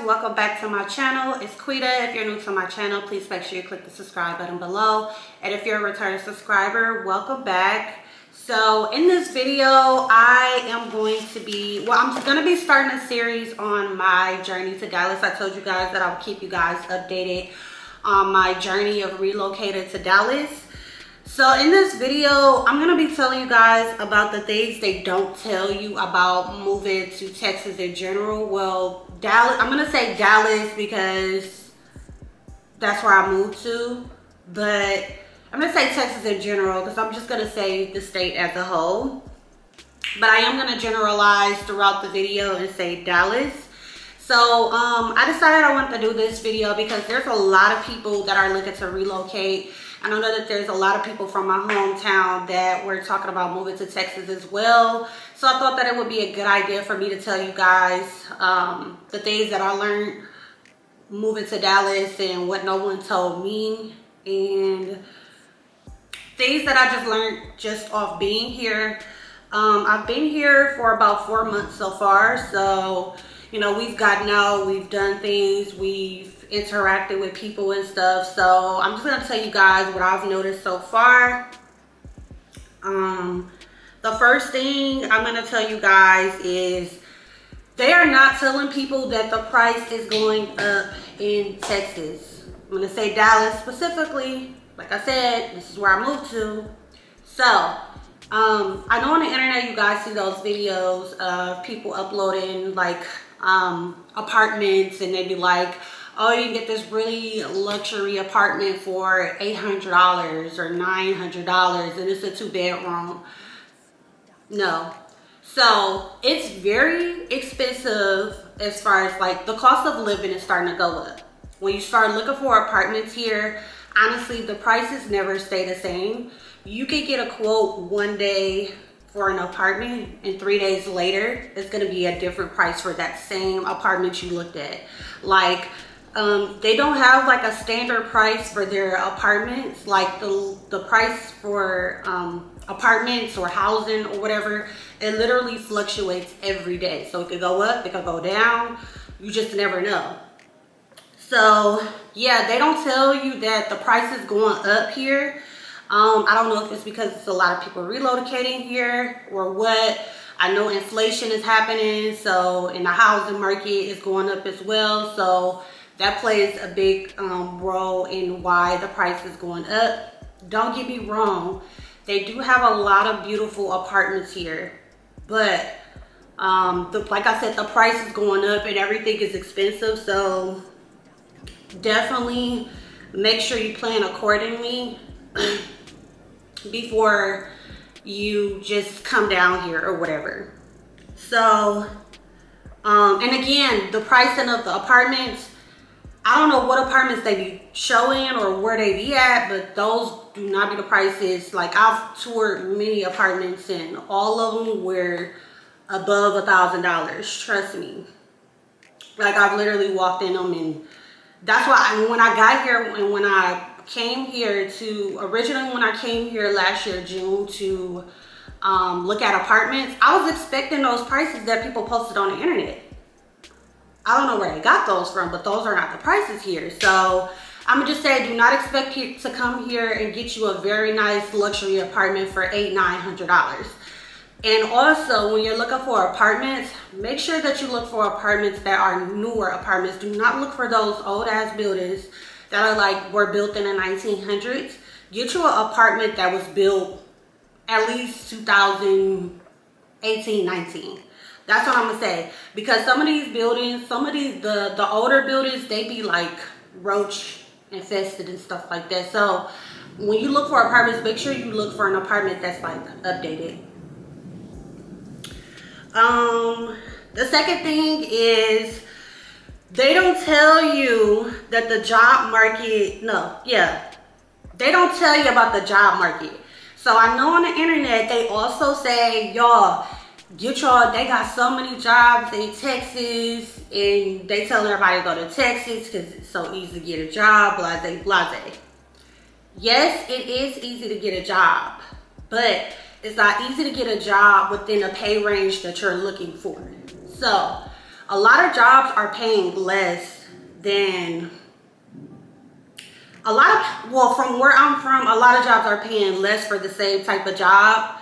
welcome back to my channel. It's Quita. If you're new to my channel, please make sure you click the subscribe button below, and if you're a return subscriber, welcome back. So in this video I am going to be, I'm going to be starting a series on my journey to Dallas. I told you guys that I'll keep you guys updated on my journey of relocating to Dallas. So in this video, I'm going to be telling you guys about the things they don't tell you about moving to Texas in general. Well, Dallas, I'm going to say Dallas because that's where I moved to. But I'm going to say Texas in general because I'm just going to say the state as a whole. But I am going to generalize throughout the video and say Dallas. So I decided I wanted to do this video because there's a lot of people that are looking to relocate. I know that there's a lot of people from my hometown that were talking about moving to Texas as well. So I thought that it would be a good idea for me to tell you guys the things that I learned moving to Dallas and what no one told me, and things that I just learned just off being here. I've been here for about 4 months so far. So, you know, we've gotten out, we've done things, we've interacted with people and stuff. So I'm just gonna tell you guys what I've noticed so far. The first thing I'm gonna tell you guys is they are not telling people that the price is going up in Texas. I'm gonna say Dallas specifically. Like I said, this is where I moved to. So I know on the internet you guys see those videos of people uploading like apartments, and they be like, oh, you can get this really luxury apartment for $800 or $900 and it's a 2-bedroom. No. So it's very expensive as far as like the cost of living is starting to go up. When you start looking for apartments here, honestly, the prices never stay the same. You can get a quote one day for an apartment, and 3 days later, it's gonna be a different price for that same apartment you looked at. Like, they don't have like a standard price for their apartments. Like the price for apartments or housing or whatever, it literally fluctuates every day. So it could go up, it could go down. You just never know. So yeah, they don't tell you that the price is going up here. I don't know if it's because it's a lot of people relocating here or what. I know inflation is happening, so in the housing market is going up as well. So that plays a big role in why the price is going up. Don't get me wrong, they do have a lot of beautiful apartments here, but like I said, the price is going up and everything is expensive. So definitely make sure you plan accordingly before you just come down here or whatever. So and again, the pricing of the apartments, I don't know what apartments they be showing or where they be at, but those do not be the prices. Like, I've toured many apartments and all of them were above $1,000, trust me. Like, I've literally walked in them, and that's why when I got here and when I came here to, originally when I came here last year, June, to look at apartments, I was expecting those prices that people posted on the internet. I don't know where they got those from, but those are not the prices here. So I'm gonna just say, do not expect you to come here and get you a very nice luxury apartment for $800–900. And also, when you're looking for apartments, make sure that you look for apartments that are newer apartments. Do not look for those old ass buildings that are like were built in the 1900s. Get you an apartment that was built at least 2018, 19. That's what I'm gonna say, because some of these buildings, some of these the older buildings, they be like roach infested and stuff like that. So when you look for apartments, make sure you look for an apartment that's like updated. The second thing is, they don't tell you that the job market, they don't tell you about the job market. So I know on the internet, they also say, y'all, they got so many jobs in Texas, and they tell everybody to go to Texas because it's so easy to get a job, blase, blase. Yes, it is easy to get a job, but it's not easy to get a job within a pay range that you're looking for. So A lot of jobs are paying less than from where I'm from, a lot of jobs are paying less for the same type of job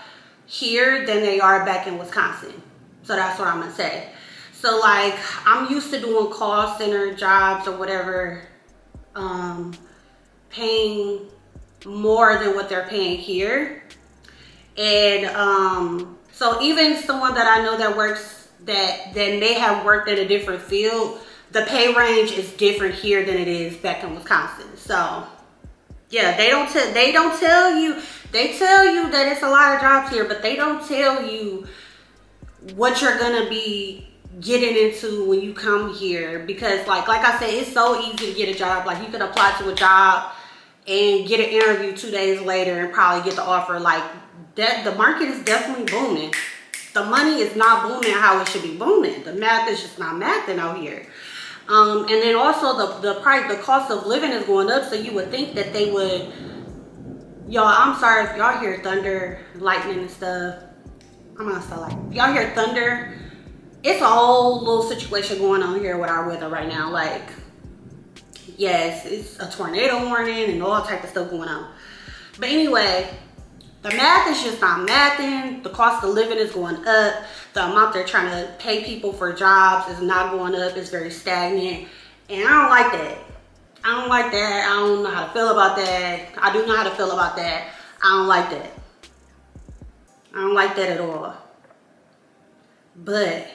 here than they are back in Wisconsin. So that's what I'm gonna say. So like, I'm used to doing call center jobs or whatever, paying more than what they're paying here. And so even someone that I know that works, that may have worked in a different field, the pay range is different here than it is back in Wisconsin. So yeah, they tell you that it's a lot of jobs here, but they don't tell you what you're gonna be getting into when you come here. Because like I said, it's so easy to get a job. Like, you could apply to a job and get an interview 2 days later and probably get the offer. Like that, the market is definitely booming. The money is not booming how it should be booming. The math is just not mathing out here. And then also the cost of living is going up. So you would think that they would, y'all, I'm sorry if y'all hear thunder, lightning and stuff. I'm gonna say like, if y'all hear thunder, it's a whole little situation going on here with our weather right now. Like, yes, it's a tornado warning and all type of stuff going on. But anyway, the math is just not mathing. The cost of living is going up. The amount they're trying to pay people for jobs is not going up. It's very stagnant. And I don't like that. I don't like that. I don't know how to feel about that. I do know how to feel about that. I don't like that. I don't like that at all. But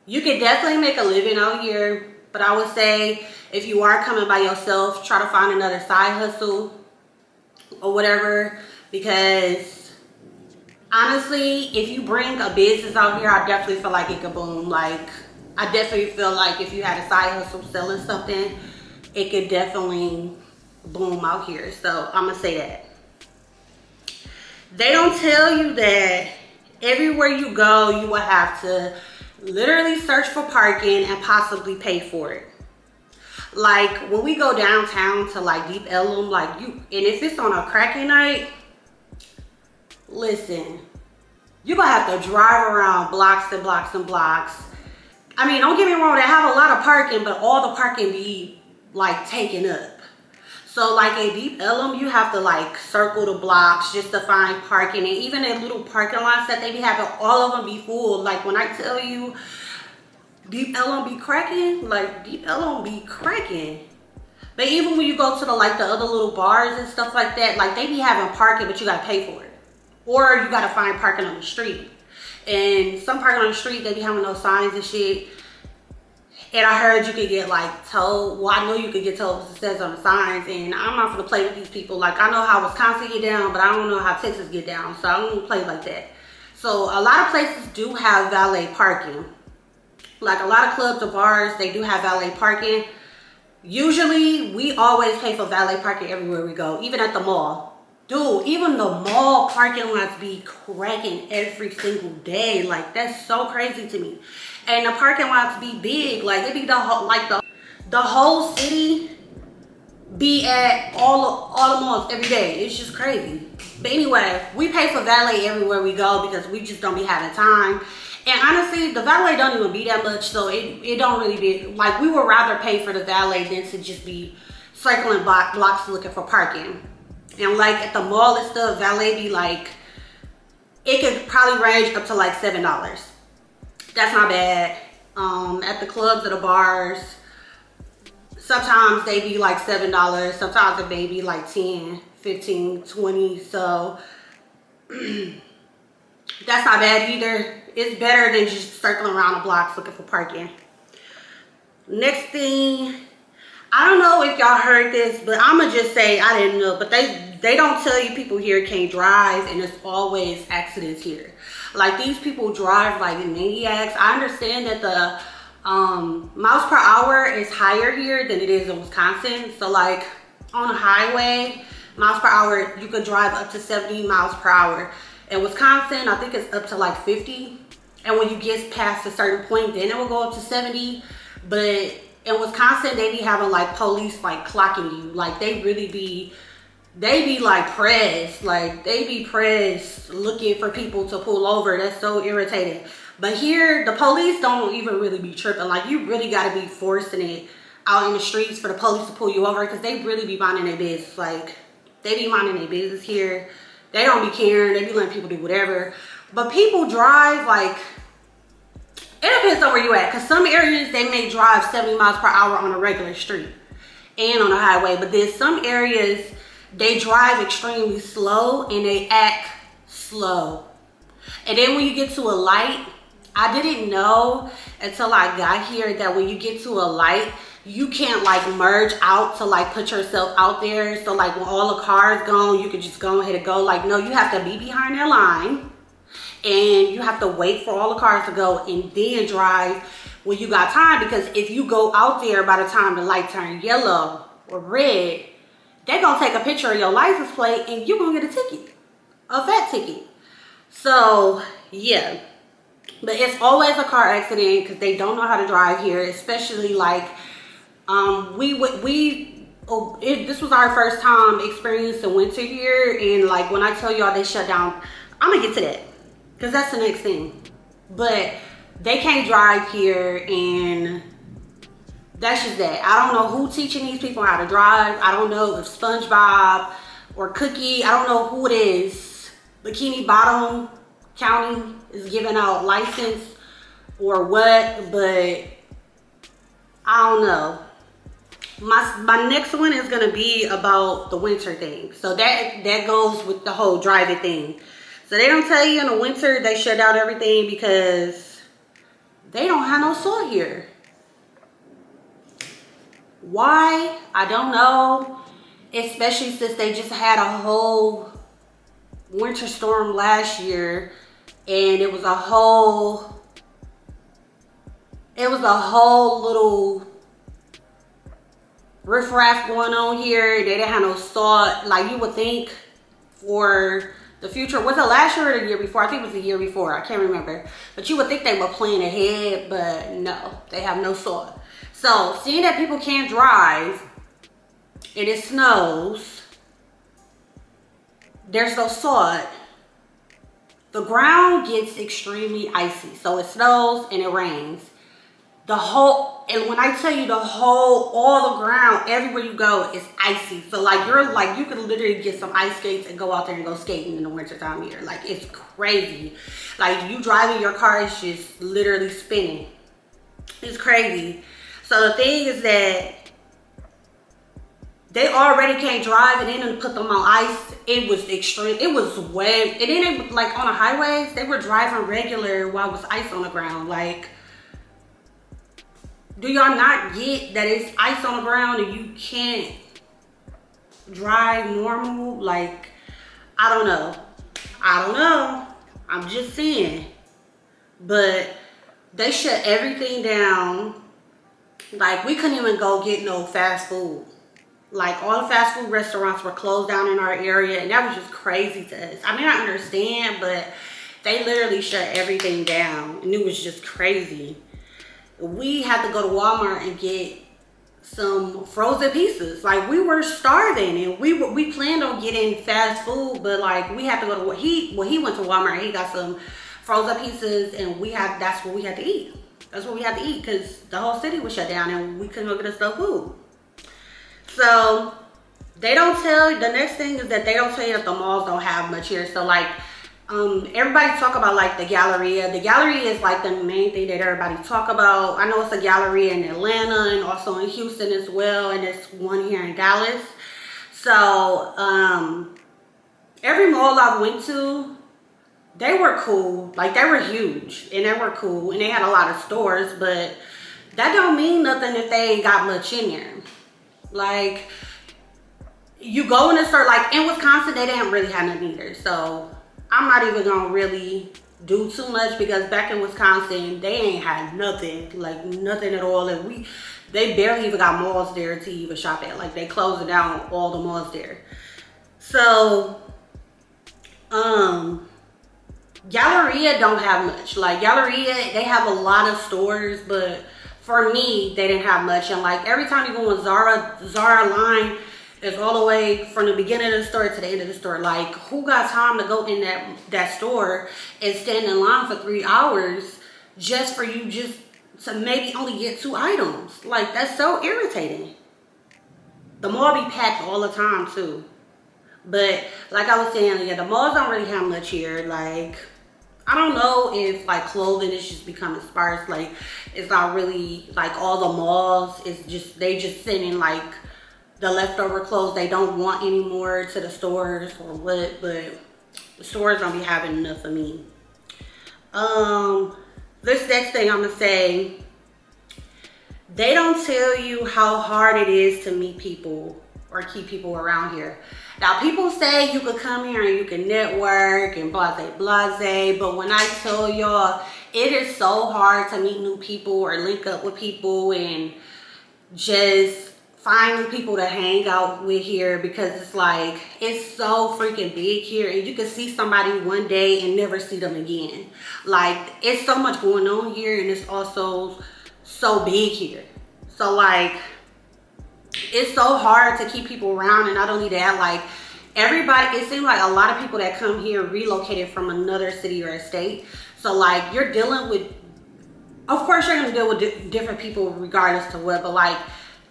you can definitely make a living out here. But I would say, if you are coming by yourself, try to find another side hustle or whatever. Because honestly, if you bring a business out here, I definitely feel like it could boom. Like, I definitely feel like if you had a side hustle selling something, it could definitely boom out here. So I'm gonna say that. They don't tell you that everywhere you go, you will have to literally search for parking and possibly pay for it. Like, when we go downtown to like Deep Ellum, like and if it's on a cracking night, listen, you're gonna have to drive around blocks and blocks and blocks. I mean, don't get me wrong, they have a lot of parking, but all the parking be like taken up. So like at Deep Ellum, you have to like circle the blocks just to find parking. And even at little parking lots that they be having, all of them be full. Like, when I tell you Deep Ellum be cracking, like Deep Ellum be cracking. But even when you go to the other little bars and stuff like that, like they be having parking, but you gotta pay for it. Or you gotta find parking on the street. And some parking on the street, they be having those signs and shit. And I heard you could get like towed. Well, I know you could get towed because it says on the signs. And I'm not gonna play with these people. Like, I know how Wisconsin get down, but I don't know how Texas get down. So I don't play like that. So a lot of places do have valet parking. Like a lot of clubs or bars, they do have valet parking. Usually, we always pay for valet parking everywhere we go, even at the mall. Dude, even the mall parking lots be cracking every single day. Like, that's so crazy to me. And the parking lots be big. Like, it be the whole city be at all the malls every day. It's just crazy. But anyway, we pay for valet everywhere we go because we just don't be having time. And honestly, the valet don't even be that much, so it don't really be, like, we would rather pay for the valet than to just be circling blocks looking for parking. And like at the mall and stuff, valet be like, it could probably range up to like $7. That's not bad. At the clubs or the bars, sometimes they be like $7. Sometimes it may be like 10, 15, 20. So that's not bad either. It's better than just circling around the blocks looking for parking. Next thing, I don't know if y'all heard this, but I'ma just say I didn't know, but they don't tell you people here can't drive, and there's always accidents here. Like, these people drive like maniacs. I understand that the miles per hour is higher here than it is in Wisconsin. So like on a highway, miles per hour, you could drive up to 70 miles per hour. In Wisconsin, I think it's up to like 50. And when you get past a certain point, then it will go up to 70. But in Wisconsin, they be having like police like clocking you. Like, they really be they be like pressed. Like they be pressed looking for people to pull over. That's so irritating. But here, the police don't even really be tripping. Like you really gotta be forcing it out in the streets for the police to pull you over, because they really be minding their business. Like they be minding their business here. They don't be caring. They be letting people do whatever. But people drive like, it depends on where you at, because some areas they may drive 70 miles per hour on a regular street and on a highway, but there's some areas they drive extremely slow and they act slow. And then when you get to a light, I didn't know until I got here that when you get to a light, you can't like merge out to like put yourself out there. So like when all the cars gone, you could just go ahead and go. Like no, you have to be behind that line and you have to wait for all the cars to go and then drive when you got time. Because if you go out there by the time the light turn yellow or red, they're gonna take a picture of your license plate and you're gonna get a ticket, a fat ticket. So yeah, but it's always a car accident because they don't know how to drive here, especially like this was our first time experiencing winter here, and like when I tell y'all they shut down, I'm gonna get to that because that's the next thing. But they can't drive here, and that's just that. I don't know who teaching these people how to drive. I don't know if SpongeBob or Cookie, I don't know who it is. Bikini Bottom County is giving out license or what, but I don't know. My next one is gonna be about the winter thing. So that goes with the whole driving thing. So they don't tell you in the winter they shut down everything because they don't have no salt here. Why? I don't know. Especially since they just had a whole winter storm last year, and it was a whole little riffraff going on here. They didn't have no salt. Like you would think for the future, was it last year or the year before? I think it was the year before, I can't remember. But you would think they were planning ahead, but no, they have no salt. So seeing that people can't drive and it snows, there's no salt, the ground gets extremely icy. So it snows and it rains. And when I tell you all the ground, everywhere you go is icy. So like you could literally get some ice skates and go out there and go skating in the winter time here. Like it's crazy. Like you driving your car is just literally spinning. It's crazy. So the thing is that they already can't drive, and then put them on ice. It was extreme. It was wet. And then like on the highways, they were driving regular while it was ice on the ground. Like, do y'all not get that it's ice on the ground and you can't drive normal? Like, I don't know. I'm just saying. But they shut everything down. Like, we couldn't even go get no fast food. Like, all the fast food restaurants were closed down in our area, and that was just crazy to us. I mean, I understand, but they literally shut everything down, and it was just crazy. We had to go to Walmart and get some frozen pizzas. Like, we were starving, and we planned on getting fast food, but like we had to go to he went to Walmart and he got some frozen pizzas, and that's what we had to eat. That's what we had to eat because the whole city was shut down and we couldn't go get us no food. So they don't tell you. The next thing is that they don't tell you that the malls don't have much here. So like everybody talk about like the Galleria. The Galleria is like the main thing that everybody talk about. I know it's a Galleria in Atlanta and also in Houston as well, and it's one here in Dallas. So every mall I went to, they were cool. Like, they were huge and they were cool and they had a lot of stores, but that don't mean nothing if they ain't got much in there. Like, you go in a store, like in Wisconsin, they didn't really have nothing either. So I'm not even gonna really do too much because back in Wisconsin, they ain't had nothing, like nothing at all. And they barely even got malls there to even shop at. Like, they closed down all the malls there. So, Galleria don't have much. Like, Galleria, they have a lot of stores, but for me, they didn't have much. And like every time you go in Zara line, It's all the way from the beginning of the store to the end of the store. Like, who got time to go in that store and stand in line for 3 hours just for you just to maybe only get 2 items? Like, that's so irritating. The mall be packed all the time too. But like I was saying, yeah, the malls don't really have much here. Like, I don't know if like clothing is just becoming sparse. Like, it's not really like all the malls. It's just, they just sending like the leftover clothes they don't want anymore to the stores or what. But the stores don't be having enough of me. This next thing I'm gonna say, they don't tell you how hard it is to meet people or keep people around here. Now, people say you could come here and you can network and blase, but when I tell y'all, it is so hard to meet new people or link up with people and just find new people to hang out with here, because it's like, it's so freaking big here, and you can see somebody one day and never see them again. Like, it's so much going on here, and it's also so big here. So like, it's so hard to keep people around. And not only that, like, everybody, it seems like a lot of people that come here relocated from another city or a state. So like, you're dealing with, of course you're gonna deal with different people regardless to what, but like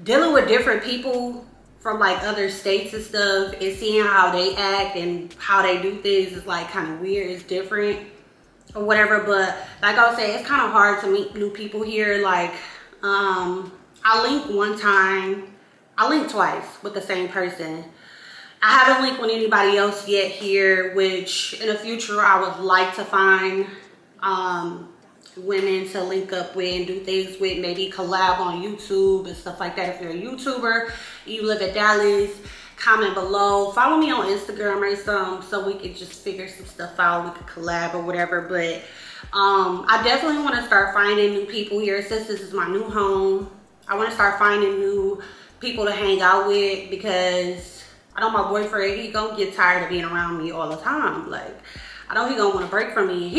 dealing with different people from like other states and stuff and seeing how they act and how they do things is like kind of weird. It's different or whatever. But like I was saying, it's kind of hard to meet new people here. Like, I linked one time, I linked twice with the same person. I haven't linked with anybody else yet here, which in the future I would like to find women to link up with and do things with, maybe collab on YouTube and stuff like that. If you're a YouTuber, you live in Dallas, comment below. Follow me on Instagram or something so we could just figure some stuff out. We could collab or whatever. But I definitely want to start finding new people here since this is my new home. I want to start finding new people to hang out with, because I know my boyfriend, he gonna get tired of being around me all the time. Like, I know he gonna want to break from me.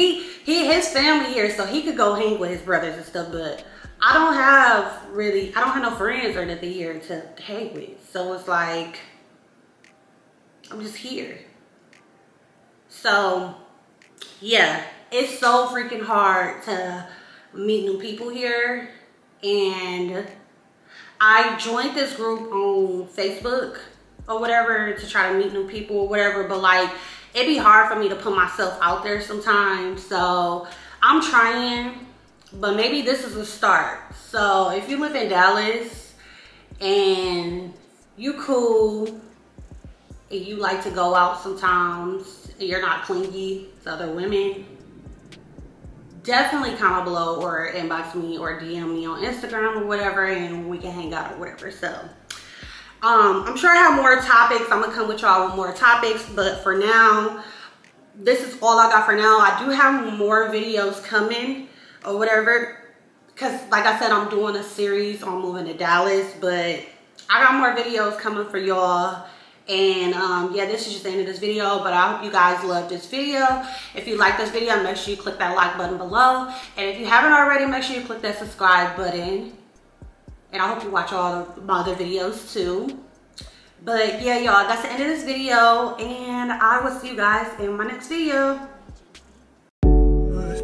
His family here, so he could go hang with his brothers and stuff, but I don't have no friends or nothing here to hang with. So it's like, I'm just here. So yeah, it's so freaking hard to meet new people here. And I joined this group on Facebook or whatever to try to meet new people or whatever, but like, it'd be hard for me to put myself out there sometimes. So I'm trying, but maybe this is a start. So if you live in Dallas and you cool and you like to go out sometimes and you're not clingy to other women, definitely comment below or inbox me or DM me on Instagram or whatever, and we can hang out or whatever. So I'm sure I have more topics. I'm gonna come with y'all with more topics, but for now, this is all I got for now. I do have more videos coming or whatever, because like I said, I'm doing a series on moving to Dallas, but I got more videos coming for y'all. And yeah, this is just the end of this video, but I hope you guys love this video. If you like this video, make sure you click that like button below, and if you haven't already, make sure you click that subscribe button. And I hope you watch all of my other videos too. But yeah, y'all, that's the end of this video, and I will see you guys in my next video. Let's